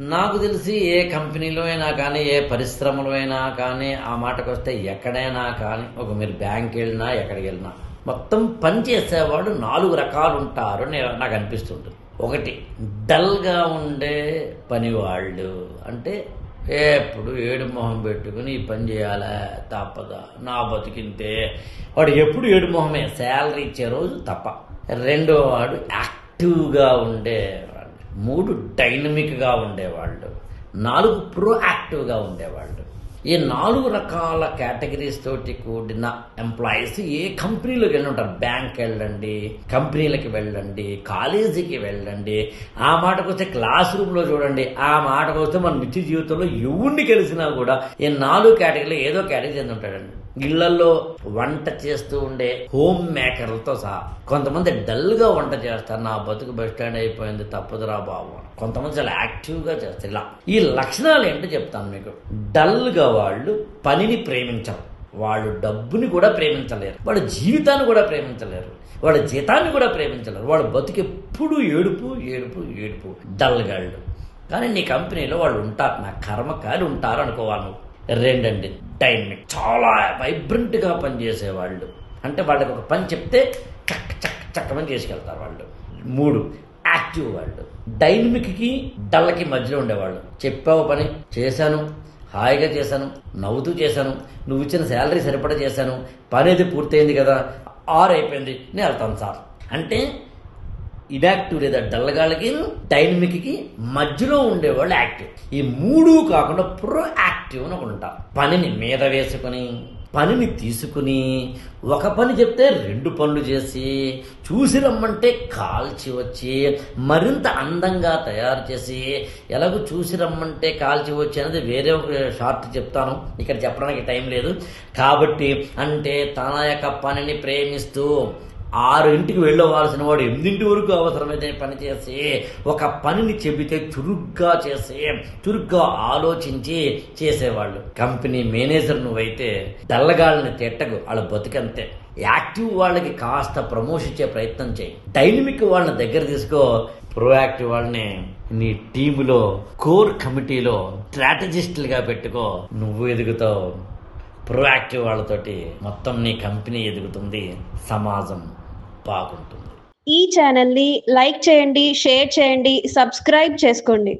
నాకు తెలిసి ఏ కంపెనీలో అయినా కానీ, ఏ పరిశ్రమలో అయినా కానీ, ఆ మాటకొస్తే ఎక్కడైనా కానీ, మీరు బ్యాంక్కి వెళ్ళినా ఎక్కడికి వెళ్ళినా మొత్తం పని చేసేవాడు 4 రకాలు ఉంటారు అని నాకు అనిపిస్తుంటుంది. ఒకటి, డల్గా ఉండే పనివాళ్ళు, అంటే ఎప్పుడు ఏడు మొహం పెట్టుకుని ఈ పని చేయాలా తప్పదా, నా బతికింతే, వాడు ఎప్పుడు ఏడు మొహమే, శాలరీ ఇచ్చే రోజు తప్ప. రెండో వాడు యాక్టివ్గా ఉండేవాళ్ళు. 3 డైనమిక్గా ఉండేవాళ్ళు. 4 ప్రోయాక్టివ్గా ఉండేవాళ్ళు. ఈ 4 రకాల కేటగిరీస్ తోటి కూడిన ఎంప్లాయీస్ ఏ కంపెనీలోకి వెళ్ళి ఉంటారు. బ్యాంక్కి వెళ్ళండి, కంపెనీలకి వెళ్ళండి, కాలేజీకి వెళ్ళండి, ఆ మాటకు వస్తే క్లాస్ రూమ్లో చూడండి, ఆ మాటకు వస్తే మన నిత్య జీవితంలో ఎవరిని కలిసినా కూడా ఈ 4 కేటగిరీలో ఏదో కేటగిరీ చెంది ఉంటాడండి. ఇళ్లలో వంట చేస్తూ ఉండే హోమ్ మేకర్లతో సహా కొంతమంది డల్గా వంట చేస్తారు, నా బతుకు బస్ స్టాండ్ అయిపోయింది తప్పదురా బాబు. కొంతమంది చాలా యాక్టివ్గా చేస్తారు. ఇలా ఈ లక్షణాలు ఏంటో చెప్తాను మీకు. డల్గా వాళ్ళు పనిని ప్రేమించరు, వాళ్ళు డబ్బుని కూడా ప్రేమించలేరు, వాళ్ళ జీవితాన్ని కూడా ప్రేమించలేరు, వాళ్ళ జీతాన్ని కూడా ప్రేమించలేరు. వాళ్ళ బతుకు ఎప్పుడు ఏడుపు ఏడుపు ఏడుపు, డల్గాళ్ళు. కానీ నీ కంపెనీలో వాళ్ళు ఉంటారు, నా కర్మకాయలు ఉంటారు అనుకోవాలి నువ్వు. రెండండి, డైనమిక్, చాలా వైబ్రెంట్గా పనిచేసేవాళ్ళు, అంటే వాళ్ళకి ఒక పని చెప్తే చక్క చక్క చక్కమని చేసుకెళ్తారు వాళ్ళు. 3, యాక్టివ్ వాళ్ళు. డైనమిక్కి డల్కి మధ్యలో ఉండేవాళ్ళు. చెప్పావు పని చేశాను, హాయిగా చేశాను, నవ్వుతూ చేశాను, నువ్వు ఇచ్చిన శాలరీ సరిపడా చేశాను, పని అయితే పూర్తయింది కదా, 6 అయిపోయింది, నేను వెళ్తాను సార్ అంటే. ఇన్యాక్టివ్ లేదా డల్గాళ్ళకి డైనమిక్కి మధ్యలో ఉండేవాళ్ళు యాక్టివ్. ఈ 3 కాకుండా ప్రోయాక్టివ్ అని ఒకటి ఉంటారు. పనిని మీద వేసుకుని, పనిని తీసుకుని, ఒక పని చెప్తే 2 పనులు చేసి, చూసి రమ్మంటే కాల్చి వచ్చి మరింత అందంగా తయారు చేసి, ఎలాగో చూసి రమ్మంటే కాల్చి వచ్చి అనేది వేరే ఒక షార్ట్ చెప్తాను, ఇక్కడ చెప్పడానికి టైం లేదు కాబట్టి. అంటే తన యొక్క పనిని ప్రేమిస్తూ 6ంటికి వెళ్ళవలసిన వాడు 8 వరకు అవసరమైతే పని చేసి, ఒక పనిని చెబితే చురుగ్గా చేసి, చురుగ్గా ఆలోచించి చేసేవాళ్ళు. కంపెనీ మేనేజర్ నువ్వైతే డల్లగాళ్ళని తిట్టకు, వాళ్ళ బతికంతే. యాక్టివ్ వాళ్ళకి కాస్త ప్రమోషన్ ఇచ్చే ప్రయత్నం చేయి. డైనమిక్ వాళ్ళని దగ్గర తీసుకో, ప్రోయాక్టివ్ వాళ్ళని నీ టీములో కోర్ కమిటీలో స్ట్రాటజిస్టులుగా పెట్టుకో, నువ్వు ఎదుగుతావు. ప్రోయాక్టివ్ వాళ్ళతోటి మొత్తం నీ కంపెనీ ఎదుగుతుంది, సమాజం బాగుంటుంది. ఈ ఛానల్ని లైక్ చేయండి, షేర్ చేయండి, సబ్స్క్రైబ్ చేసుకోండి.